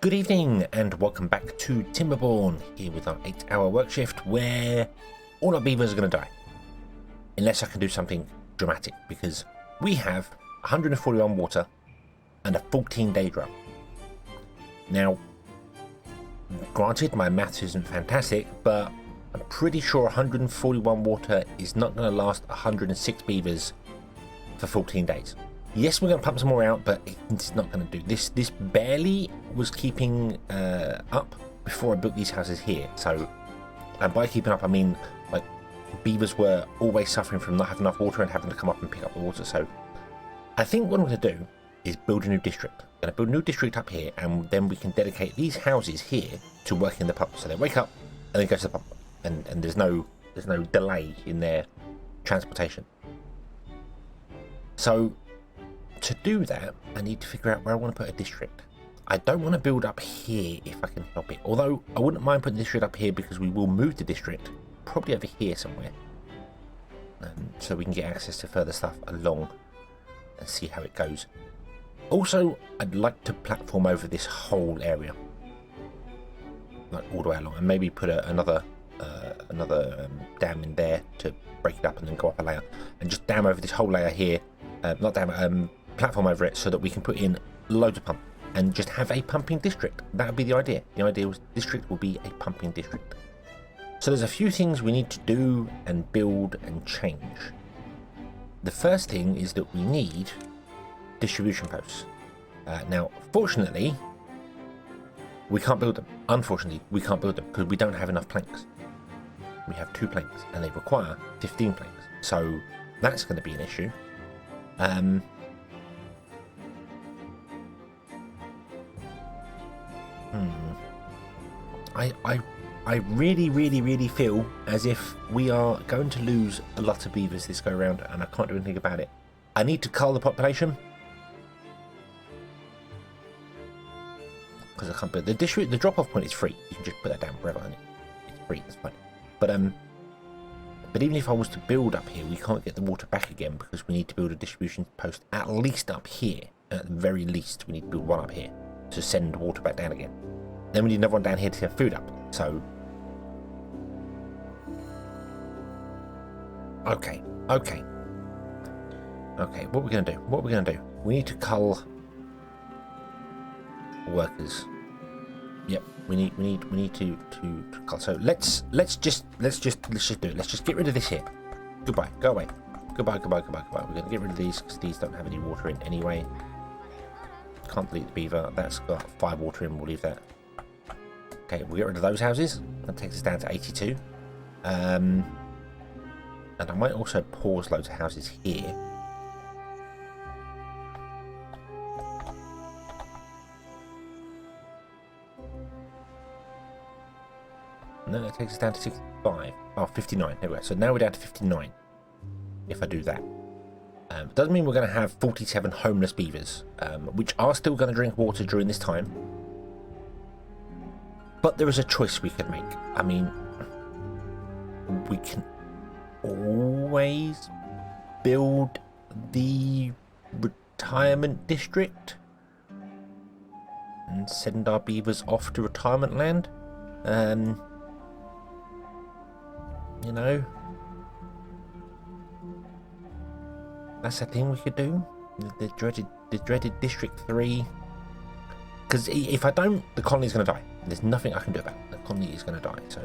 Good evening and welcome back to Timberborn, here with our 8-hour work shift where all our beavers are going to die. Unless I can do something dramatic, because we have 141 water and a 14-day drought. Now, granted my maths isn't fantastic, but I'm pretty sure 141 water is not going to last 106 beavers for 14 days. Yes, we're going to pump some more out, but it's not going to do. This barely was keeping up before I built these houses here. So, and by keeping up, I mean, like, beavers were always suffering from not having enough water and having to come up and pick up the water. So, I think what I'm going to do is build a new district. I'm going to build a new district up here, and then we can dedicate these houses here to working the pump. So they wake up and then go to the pump, and there's no delay in their transportation. So, to do that, I need to figure out where I want to put a district. I don't want to build up here if I can help it. Although, I wouldn't mind putting the district up here because we will move the district probably over here somewhere. So we can get access to further stuff along and see how it goes. Also, I'd like to platform over this whole area. Like all the way along. And maybe put another dam in there to break it up and then go up a layer. And just dam over this whole layer here. Platform over it so that we can put in loads of pump and just have a pumping district. That would be the idea. The idea was district will be a pumping district. So there's a few things we need to do and build and change. The first thing is that we need distribution posts. Now, fortunately, we can't build them. Unfortunately, we can't build them because we don't have enough planks. We have 2 planks and they require 15 planks. So that's going to be an issue. I really feel as if we are going to lose a lot of beavers this go around, and I can't do anything about it. I need to cull the population because I can't build the district. The drop-off point is free. You can just put that down wherever, and it's free. That's fine. But even if I was to build up here, we can't get the water back again because we need to build a distribution post at least up here. At the very least, we need to build one up here to send water back down again. Then we need another one down here to send food up. So, okay. What are we gonna do? We need to cull workers. Yep, we need to cull. So let's just do it. Let's just get rid of this here. Goodbye. Go away. Goodbye. We're gonna get rid of these because these don't have any water in anyway. Can't delete the beaver. That's got 5 water in. We'll leave that. Okay, we'll get rid of those houses. That takes us down to 82. And I might also pause loads of houses here. No, that takes us down to 65. Oh, 59. There we go. So now we're down to 59. If I do that. It doesn't mean we're going to have 47 homeless beavers, which are still going to drink water during this time. But there is a choice we can make. I mean, we can always build the retirement district and send our beavers off to retirement land. You know, that's a thing we could do. The dreaded District 3. Because if I don't, the colony's going to die. There's nothing I can do about it. The colony is going to die. So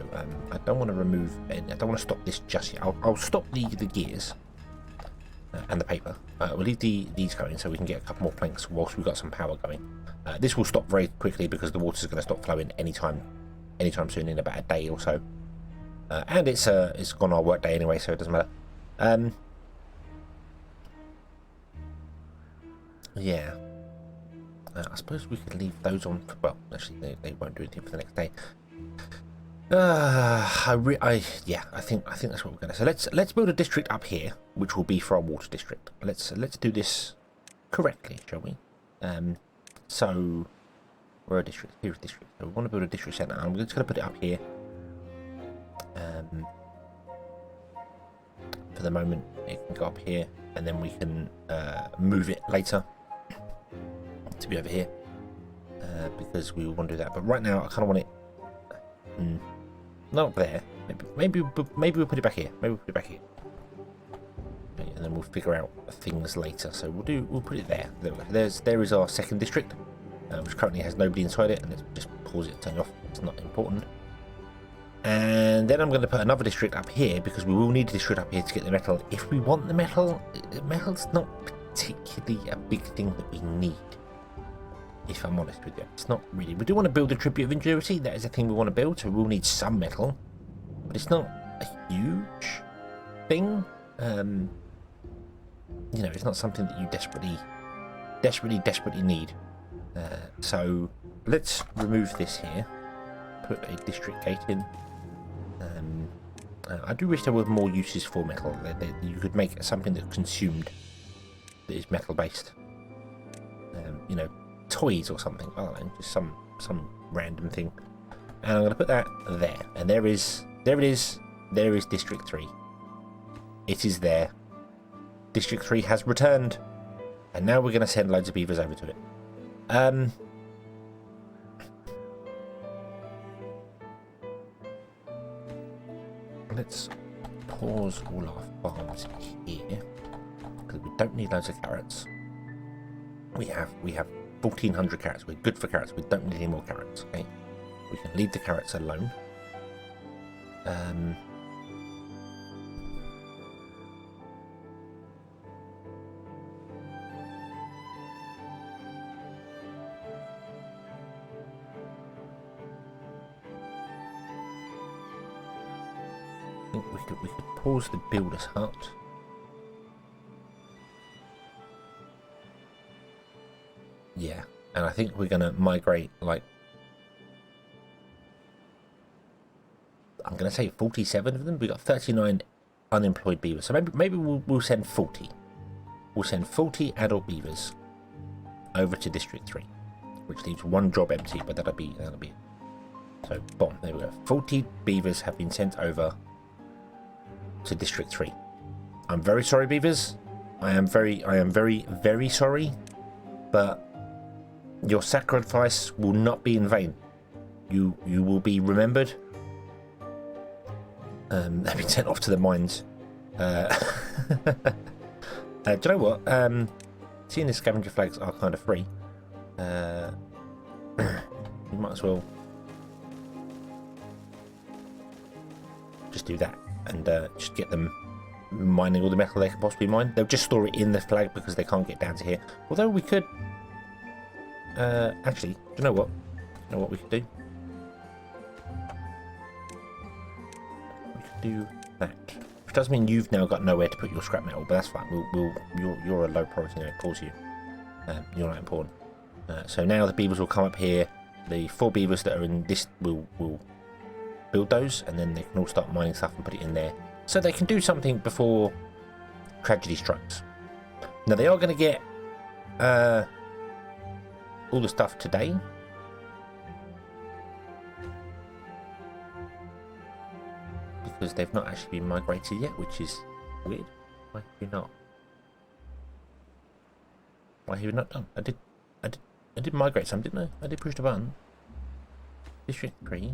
I don't want to remove. I don't want to stop this just yet. I'll stop the gears and the paper. We'll leave these going so we can get a couple more planks whilst we've got some power going. This will stop very quickly because the water's going to stop flowing anytime soon, in about a day or so. And it's gone our work day anyway, so it doesn't matter. Yeah. I suppose we could leave those on. Well, actually, they won't do anything for the next day. I think that's what we're gonna. So let's build a district up here, which will be for our water district. Let's do this correctly, shall we? So we're a district. Here's a district. So we want to build a district centre, and we're just gonna put it up here. For the moment, it can go up here, and then we can move it later to be over here. because we want to do that. But right now, I kind of want it not there. Maybe we'll put it back here. Maybe we'll put it back here. Okay, and then we'll figure out things later. So we'll put it there. There is our second district, which currently has nobody inside it, and let's just pause it and turn it off. It's not important. And then I'm going to put another district up here because we will need a district up here to get the metal. If we want the metal, metal's not particularly a big thing that we need. If I'm honest with you, it's not really. We do want to build a tribute of endurance. That is a thing we want to build, so we'll need some metal, but it's not a huge thing. You know, it's not something that you desperately need. So let's remove this here. Put a district gate in. I do wish there were more uses for metal. You could make something that's consumed that is metal based. You know, toys or something. I don't know, just some random thing. And I'm going to put that there. And there it is. There is District 3. It is there. District 3 has returned. And now we're going to send loads of beavers over to it. Let's pause all our farms here because we don't need loads of carrots. We have 1,400 carrots. We're good for carrots. We don't need any more carrots. Okay, we can leave the carrots alone. I think we could pause the builder's hut. Yeah, and I think we're gonna migrate, like, I'm gonna say 47 of them. We got 39 unemployed beavers, so maybe we'll send 40. We'll send 40 adult beavers over to District 3, which leaves one job empty, but that'll be it. So boom, there we go. 40 beavers have been sent over to District 3. I'm very sorry, beavers. I am very sorry, but your sacrifice will not be in vain. You will be remembered. They've been sent off to the mines. Do you know what? Seeing the scavenger flags are kind of free, you might as well just do that and just get them mining all the metal they can possibly mine. They'll just store it in the flag because they can't get down to here. Although we could actually, do you know what? You know what we could do? We could do that. Which does mean you've now got nowhere to put your scrap metal, but that's fine. You're a low priority now, pause you. You're not important. So now the beavers will come up here. The 4 beavers that are in this will build those, and then they can all start mining stuff and put it in there, so they can do something before tragedy strikes. Now they are going to get all the stuff today. Because they've not actually been migrated yet, which is weird. Why have you not? Why have you not done? I did migrate some, didn't I? I did push the button. District 3.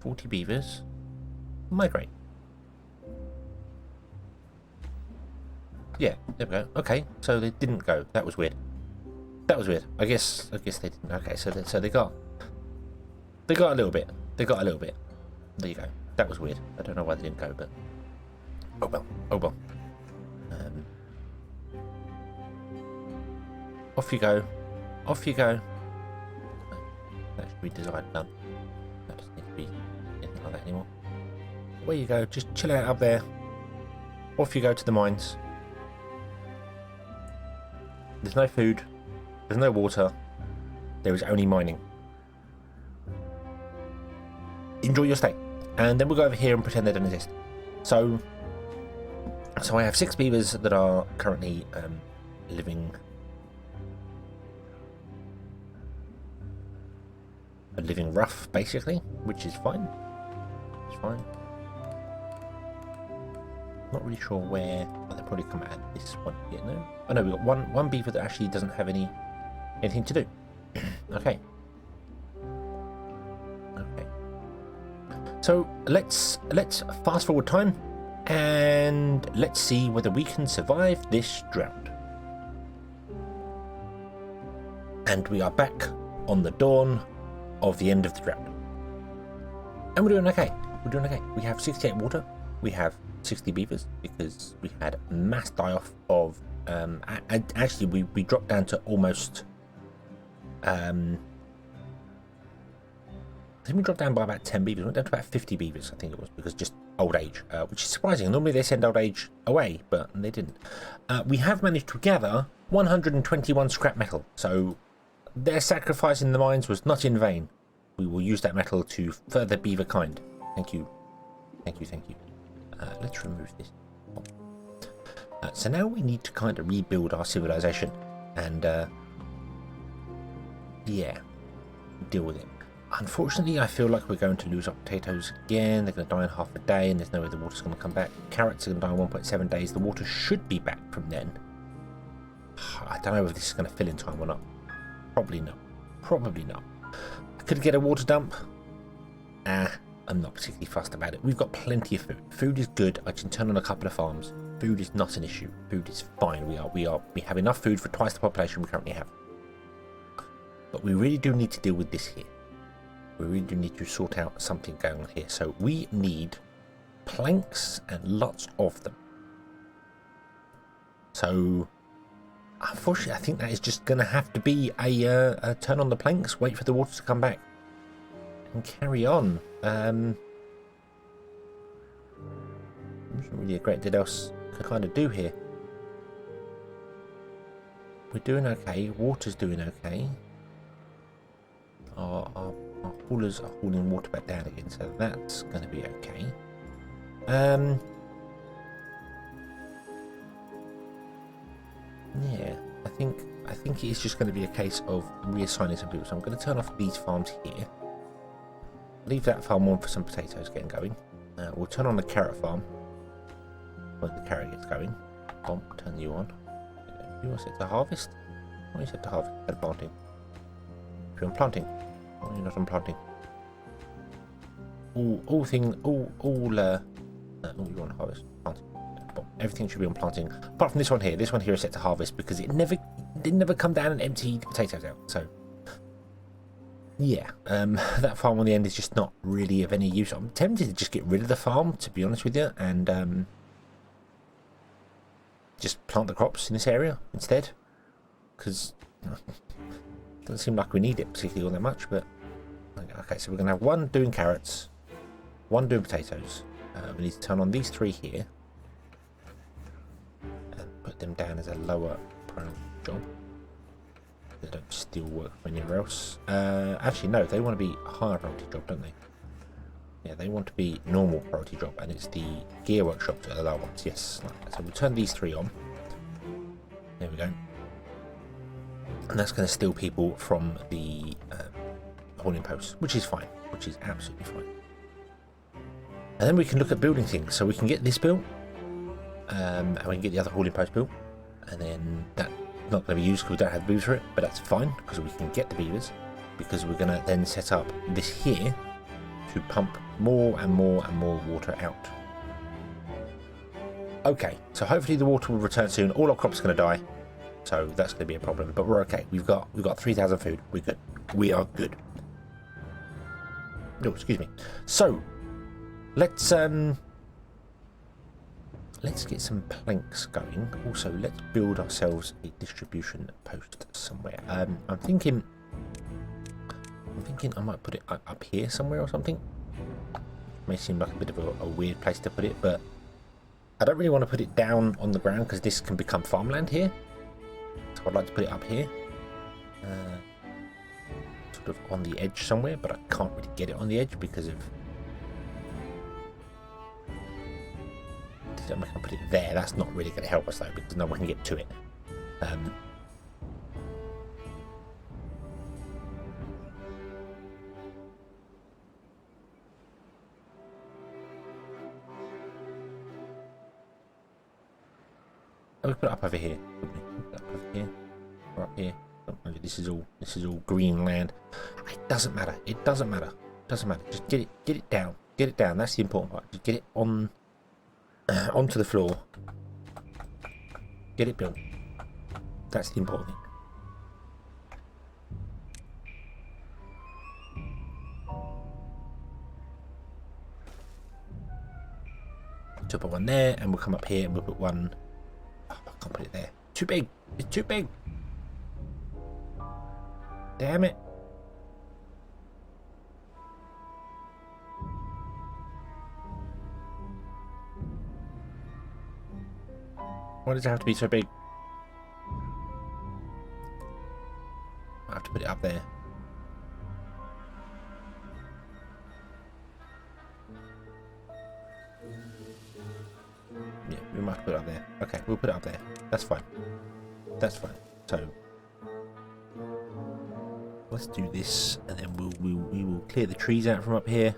40 beavers. Migrate. Yeah, there we go. Okay, so they didn't go. That was weird. That was weird. I guess they didn't. Okay, so they got a little bit. They got a little bit. There you go. That was weird. I don't know why they didn't go, but oh well. Oh well. Off you go. Off you go. That should be designed done. That doesn't need to be anything like that anymore. Where you go. Just chill out up there. Off you go to the mines. There's no food. There's no water. There is only mining. Enjoy your stay. And then we'll go over here and pretend they don't exist. So I have 6 beavers that are currently living rough, basically, which is fine. It's fine. Not really sure where. Oh, they'll probably come at this one here. No. Oh no, we've got one beaver that actually doesn't have anything to do. Okay. Okay. So let's fast forward time, and let's see whether we can survive this drought. And we are back on the dawn of the end of the drought. And we're doing okay. We're doing okay. We have 68 water. We have 60 beavers because we had mass die off of actually we dropped down to almost I think we dropped down by about 10 beavers. We went down to about 50 beavers, I think it was, because just old age, which is surprising. Normally they send old age away, but they didn't. We have managed to gather 121 scrap metal, so their sacrifice in the mines was not in vain. We will use that metal to further beaver kind. Thank you. Thank you, thank you. Let's remove this. So now we need to kind of rebuild our civilization and yeah, deal with it. Unfortunately, I feel like we're going to lose our potatoes again. They're going to die in half a day, and there's no way the water's going to come back. Carrots are going to die in 1.7 days. The water should be back from then. I don't know if this is going to fill in time or not. Probably not. Probably not. I could get a water dump. I'm not particularly fussed about it. We've got plenty of food. Food is good. I can turn on a couple of farms. Food is not an issue. Food is fine. We have enough food for twice the population we currently have. But we really do need to deal with this here. We really do need to sort out something going on here. So we need planks and lots of them. So unfortunately, I think that is just going to have to be a turn on the planks, wait for the water to come back, and carry on. There's not really a great deal else to kind of do here. We're doing okay. Water's doing okay. Our haulers are hauling water back down again, so that's going to be okay. Yeah, I think it is just going to be a case of reassigning some people. So I'm going to turn off these farms here. Leave that farm on for some potatoes getting going. We'll turn on the carrot farm when the carrot gets going. Turn you on. You want set to harvest? What are you set to harvest? Set planting. If you're on planting. Oh, you're not on planting. You want to harvest. Planting. Everything should be on planting. Apart from this one here. This one here is set to harvest because it didn't never come down and empty the potatoes out. So yeah, that farm on the end is just not really of any use. I'm tempted to just get rid of the farm, to be honest with you, and just plant the crops in this area instead, because it doesn't seem like we need it particularly all that much. But okay, so we're going to have one doing carrots, one doing potatoes. We need to turn on these three here and put them down as a lower priority job. They don't still work for anywhere else. Actually, no, they want to be a higher priority job, don't they? Yeah, they want to be normal priority job, and it's the gear workshops that are the lower ones. Yes. So we'll turn these three on. There we go. And that's going to steal people from the hauling posts, which is fine, which is absolutely fine. And then we can look at building things. So we can get this built, and we can get the other hauling post built, and then that's not going to be used because we don't have the beavers for it, but that's fine because we can get the beavers, because we're going to then set up this here to pump more and more and more water out. Okay, so hopefully the water will return soon. All our crops are going to die, so that's going to be a problem, but we're okay. We've got 3,000 food. We're good. We are good. No, excuse me. So let's get some planks going. Also, let's build ourselves a distribution post somewhere. I'm thinking I might put it up here somewhere or something. May seem like a bit of a weird place to put it, but I don't really want to put it down on the ground because this can become farmland here. So I'd like to put it up here, sort of on the edge somewhere, but I can't really get it on the edge because of. I can put it there. That's not really going to help us though, because no one can get to it. Oh, we put it up over here. Put it up over here. Or up here. Oh, This is all green land. It doesn't matter. It doesn't matter. It doesn't matter. Just get it down. Get it down. That's the important part. Just get it on onto the floor. Get it built. That's the important thing. So put one there, and we'll come up here and we'll put one. Oh, I can't put it there. Too big. It's too big. Damn it. Why does it have to be so big? I have to put it up there. Yeah, we might put it up there. Okay, we'll put it up there. That's fine. That's fine. So let's do this, and then we will clear the trees out from up here.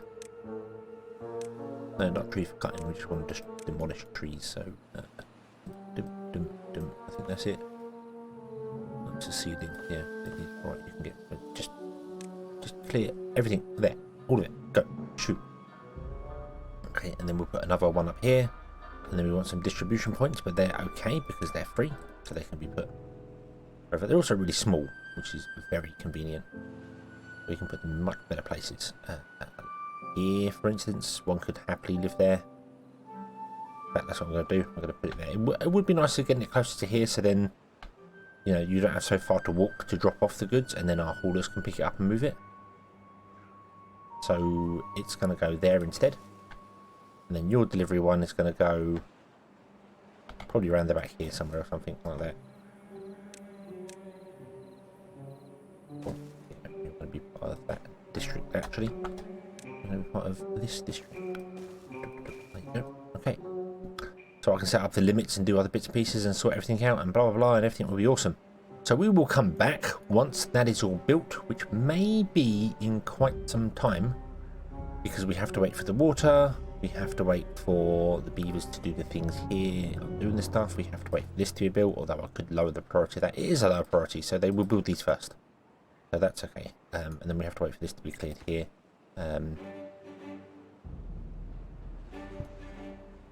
No, not tree for cutting. We just want to just demolish trees. So I think that's it. That's a ceiling. Yeah. Right, you can get just clear everything there. All of it. Go. Shoot. Okay, and then we'll put another one up here. And then we want some distribution points, but they're okay because they're free, so they can be put wherever. They're also really small, which is very convenient. We can put them in much better places. Here, for instance, one could happily live there. In fact, that's what I'm going to do. I'm going to put it there. It would be nice to get it closer to here, so then, you know, you don't have so far to walk to drop off the goods, and then our haulers can pick it up and move it. So it's going to go there instead. And then your delivery one is going to go probably around the back here somewhere or something like that. Oh, yeah, you're going to be part of that district, actually. You're going to be part of this district. There you go. Okay. So I can set up the limits and do other bits and pieces and sort everything out and blah, blah, blah, and everything will be awesome. So we will come back once that is all built, which may be in quite some time, because we have to wait for the water. We have to wait for the beavers to do the things here, doing the stuff. We have to wait for this to be built, although I could lower the priority of that. It is a lower priority, so they will build these first. So that's okay. And then we have to wait for this to be cleared here.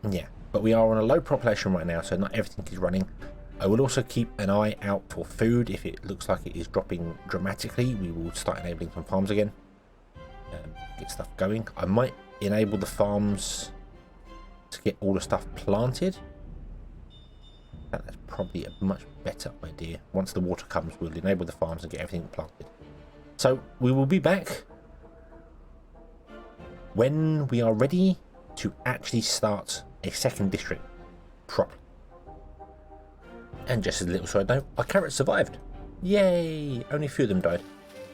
Yeah, but we are on a low population right now, so not everything is running. I will also keep an eye out for food. If it looks like it is dropping dramatically, we will start enabling some farms again. Get stuff going. I might enable the farms to get all the stuff planted. That's probably a much better idea. Once the water comes, we'll enable the farms and get everything planted. So we will be back when we are ready to actually start a second district properly. And just as a little side note, our carrots survived. Yay! Only a few of them died.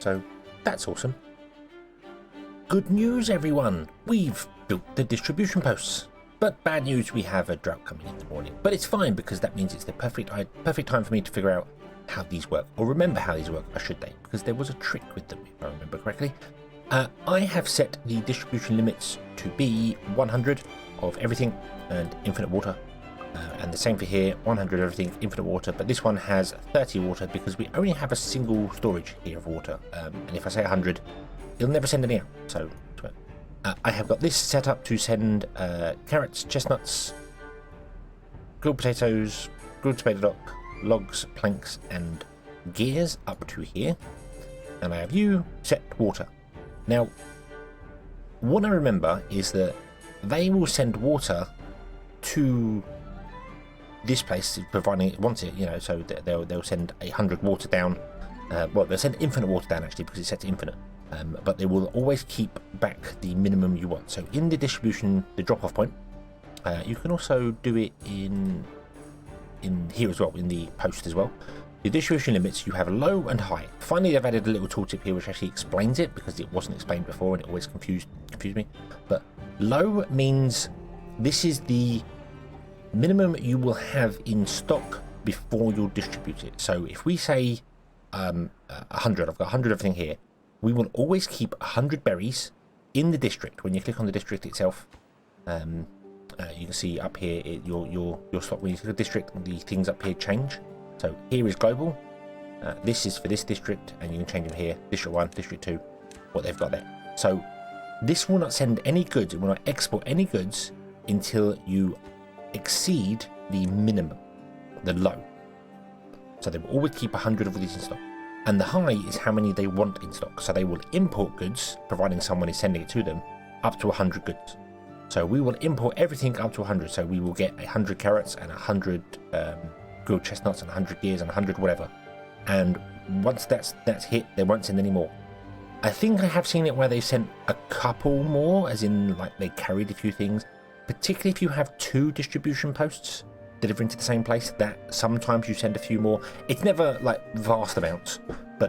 So that's awesome. Good news, everyone! We've built the distribution posts. But bad news, we have a drought coming in the morning. But it's fine, because that means it's the perfect time for me to figure out how these work. Or remember how these work, or should they? Because there was a trick with them, if I remember correctly. I have set the distribution limits to be 100 of everything and infinite water. And the same for here, 100 of everything, infinite water. But this one has 30 water because we only have a single storage here of water. And if I say 100, it'll never send any out. So I have got this set up to send carrots, chestnuts, grilled potatoes, grilled tomato dock, logs, planks, and gears up to here. And I have you set water. Now, what I remember is that they will send water to this place, providing it wants it, you know, so they'll send 100 water down. Well, they'll send infinite water down, actually, because it's set to infinite. But they will always keep back the minimum you want. So in the distribution, the drop-off point, you can also do it in here as well, in the post as well. The distribution limits, you have low and high. Finally, they've added a little tooltip here which actually explains it, because it wasn't explained before and it always confused me. But low means this is the minimum you will have in stock before you'll distribute it. So if we say 100, I've got 100 of everything here, we will always keep 100 berries in the district. When you click on the district itself, you can see up here your stock. When you click on the district, the things up here change. So here is global, This is for this district, and you can change them here. District 1, District 2, what they've got there. So this will not send any goods, it will not export any goods until you exceed the minimum, the low. So they will always keep 100 of these in stock. And the high is how many they want in stock. So they will import goods, providing someone is sending it to them, up to 100 goods. So we will import everything up to 100. So we will get 100 carrots and 100 grilled chestnuts and 100 gears and 100 whatever. And once that's hit, they won't send any more. I think I have seen it where they sent a couple more, as in like they carried a few things. Particularly if you have 2 distribution posts delivering to the same place, that sometimes you send a few more. It's never like vast amounts, but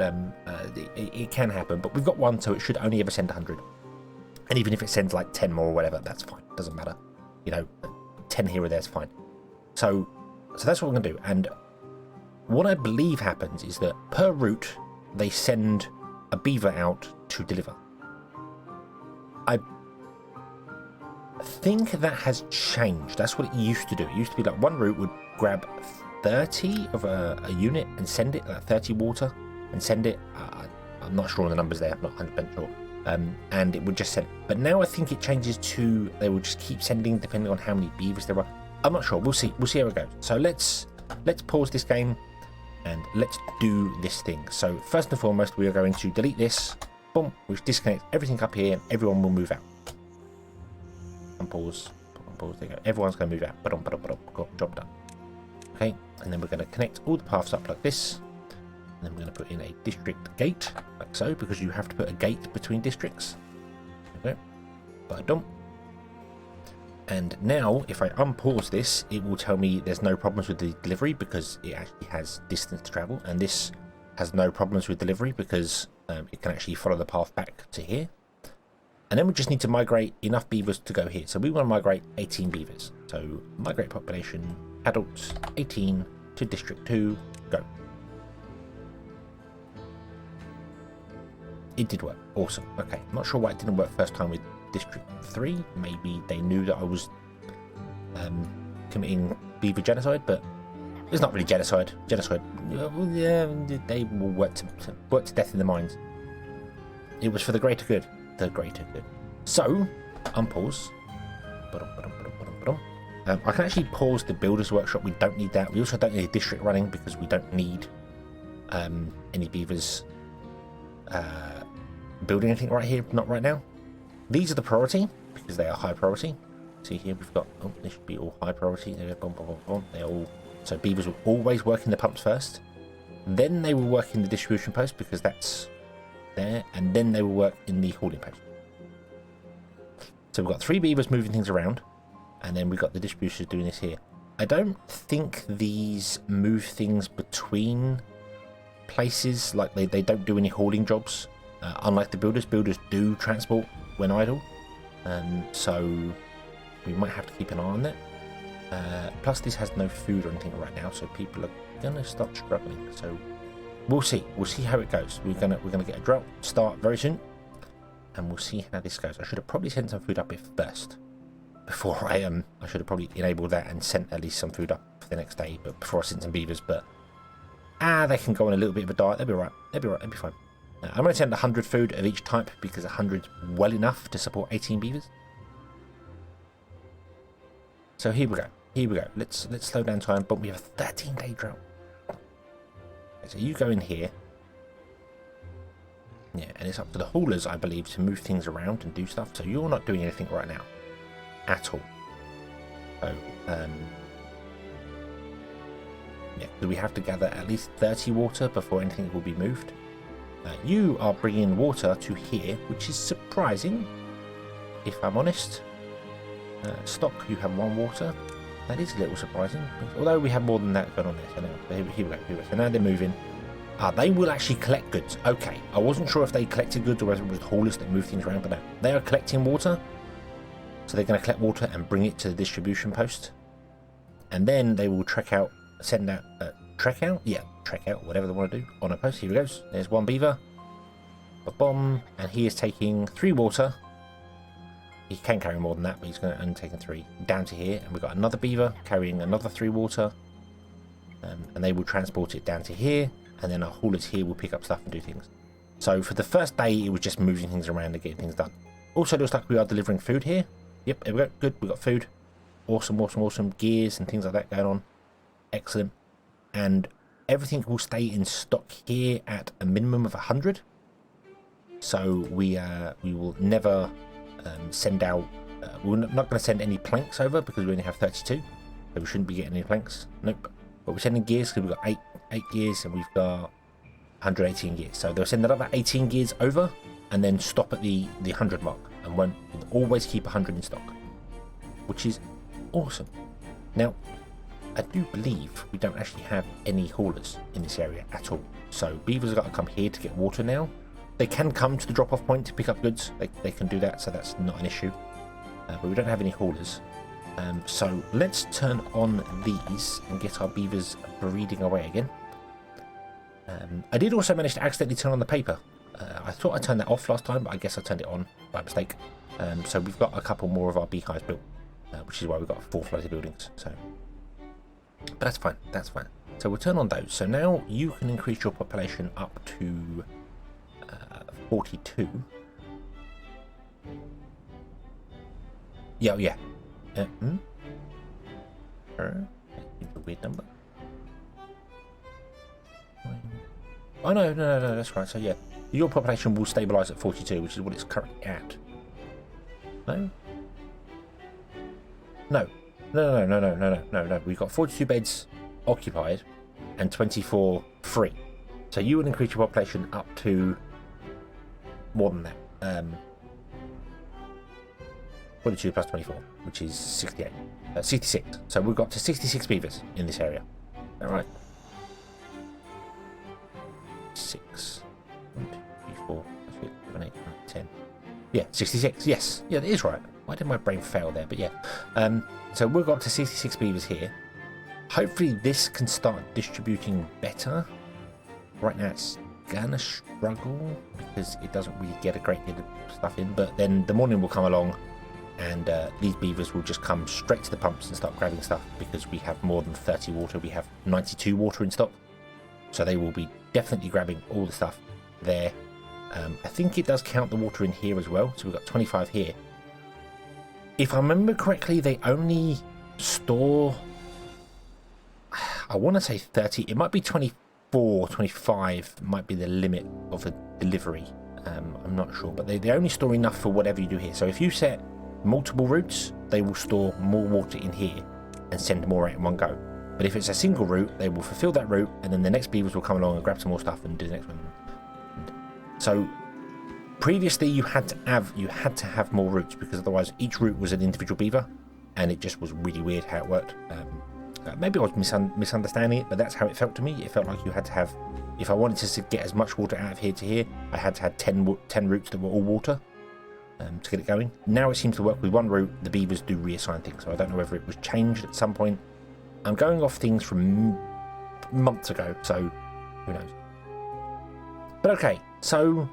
it can happen. But we've got 1, so it should only ever send 100. And even if it sends like 10 more or whatever, that's fine. Doesn't matter. You know, 10 here or there is fine. So that's what we're gonna do. And what I believe happens is that per route they send a beaver out to deliver. I think that has changed. That's what it used to do. It used to be like one route would grab 30 of a unit and send it, like 30 water and send it. I'm not sure on the numbers there. I'm not 100% sure. And it would just send. But now I think it changes to they will just keep sending depending on how many beavers there are. I'm not sure. We'll see. We'll see how it goes. So let's pause this game and let's do this thing. So first and foremost, we are going to delete this. Boom. Which disconnects everything up here, and everyone will move out. Unpause. Unpause. There you go. Everyone's going to move out. Got job done. Okay. And then we're going to connect all the paths up like this. And then we're going to put in a district gate, like so, because you have to put a gate between districts. Okay. Ba-dum. And now, if I unpause this, it will tell me there's no problems with the delivery because it actually has distance to travel. And this has no problems with delivery because it can actually follow the path back to here. And then we just need to migrate enough beavers to go here. So we want to migrate 18 beavers. So migrate population, adults, 18 to District 2, go. It did work. Awesome. Okay. I'm not sure why it didn't work first time with District 3. Maybe they knew that I was committing beaver genocide, but it's not really genocide. Genocide, yeah, they will work to death in the mines. It was for the greater good. The greater good. So, unpause. I can actually pause the builder's workshop. We don't need that. We also don't need a district running because we don't need any beavers building anything right here. Not right now. These are the priority because they are high priority. See here we've got, oh, they should be all high priority. They're boom, boom, boom, boom. They all, so beavers will always work in the pumps first. Then they will work in the distribution post because that's there, and then they will work in the hauling post. So we've got 3 beavers moving things around, and then we've got the distributors doing this here. I don't think these move things between places, like they don't do any hauling jobs, unlike the builders. Builders do transport when idle, so we might have to keep an eye on that. Plus this has no food or anything right now, so people are gonna start struggling. So we'll see how it goes. We're gonna get a drought start very soon, and we'll see how this goes. I should have probably sent some food up here first before I should have probably enabled that and sent at least some food up for the next day, but before I sent some beavers. But they can go on a little bit of a diet. They'll be right. They'll be fine. I'm going to send 100 food of each type because 100 is well enough to support 18 beavers. So here we go. Let's slow down time. But we have a 13-day drought. Okay, so you go in here. Yeah, and it's up to the haulers, I believe, to move things around and do stuff. So you're not doing anything right now, at all. So yeah, do we have to gather at least 30 water before anything will be moved? You are bringing water to here, which is surprising, if I'm honest. Stock, you have 1 water. That is a little surprising, although we have more than that going on there. So now, here we go. So now they're moving. They will actually collect goods. Okay, I wasn't sure if they collected goods or whether it was haulers that move things around, but no. They are collecting water. So they're going to collect water and bring it to the distribution post. And then they will trek out, trek out, whatever they want to do, on a post. Here he goes. There's 1 beaver. A bomb. And he is taking 3 water. He can carry more than that, but he's going to only taking 3 down to here. And we've got another beaver carrying another 3 water. And they will transport it down to here. and then our haulers here will pick up stuff and do things. So for the first day, it was just moving things around and getting things done. Also, looks like we are delivering food here. Yep, there we go. Good, we got food. Awesome, awesome, awesome. Gears and things like that going on. Excellent. And everything will stay in stock here at a minimum of 100. So we will never send out. We're not going to send any planks over because we only have 32. So we shouldn't be getting any planks. Nope. But we're sending gears because we've got eight gears and we've got 118 gears. So they'll send another 18 gears over and then stop at the 100 mark and won't always keep 100 in stock, which is awesome. Now, I do believe we don't actually have any haulers in this area at all. So beavers have got to come here to get water now. They can come to the drop-off point to pick up goods. They can do that, so that's not an issue. But we don't have any haulers. So let's turn on these and get our beavers breeding away again. I did also manage to accidentally turn on the paper. I thought I turned that off last time, but I guess I turned it on by mistake. So we've got a couple more of our beehives built, which is why we've got 4 floaty buildings. So, but that's fine. That's fine. So we'll turn on those. So now you can increase your population up to 42. Yeah. It's a weird number. Oh no, that's right. So yeah, your population will stabilise at 42, which is what it's currently at. No. We've got 42 beds occupied and 24 free. So you would increase your population up to more than that. 42 plus 24, which is 68. 66. So we've got to 66 beavers in this area. All right. 6, 1, 2, 3, 4, 5, 6, 7, 8, 9, 10. Yeah, 66. Yes. Yeah, that is right. Why did my brain fail there? But yeah. So we've got up to 66 beavers here. Hopefully this can start distributing better. Right now it's gonna struggle because it doesn't really get a great deal of stuff in. But then the morning will come along and these beavers will just come straight to the pumps and start grabbing stuff because we have more than 30 water. We have 92 water in stock. So they will be definitely grabbing all the stuff there. I think it does count the water in here as well. So we've got 25 here. If I remember correctly, they only store, I want to say 30. It might be 24, 25 might be the limit of a delivery. I'm not sure, but they only store enough for whatever you do here. So if you set multiple routes, they will store more water in here and send more out in one go. But if it's a single route, they will fulfill that route, and then the next beavers will come along and grab some more stuff and do the next one. So previously, you had to have more routes because otherwise each route was an individual beaver, and it just was really weird how it worked. Maybe I was misunderstanding it, but that's how it felt to me. It felt like you had to have, if I wanted to get as much water out of here to here, I had to have 10 routes that were all water to get it going. Now it seems to work with one route. The beavers do reassign things, so I don't know whether it was changed at some point. I'm going off things from months ago, so who knows. But okay, so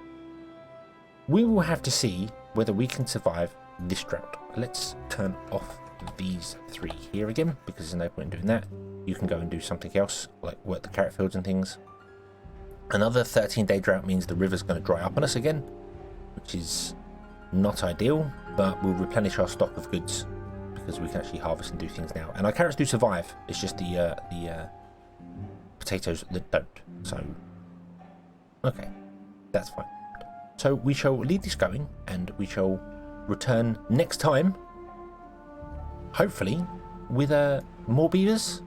we will have to see whether we can survive this drought. Let's turn off these 3 here again, because there's no point in doing that. You can go and do something else, like work the carrot fields and things. Another 13-day drought means the river's going to dry up on us again, which is not ideal, but we'll replenish our stock of goods because we can actually harvest and do things now. And our carrots do survive. It's just the potatoes that don't. So, okay, that's fine. So we shall leave this going, and we shall return next time, hopefully, with more beavers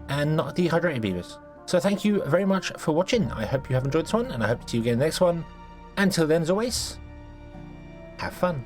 and not dehydrated beavers. So thank you very much for watching. I hope you have enjoyed this one, and I hope to see you again in the next one. Until then, as always, have fun.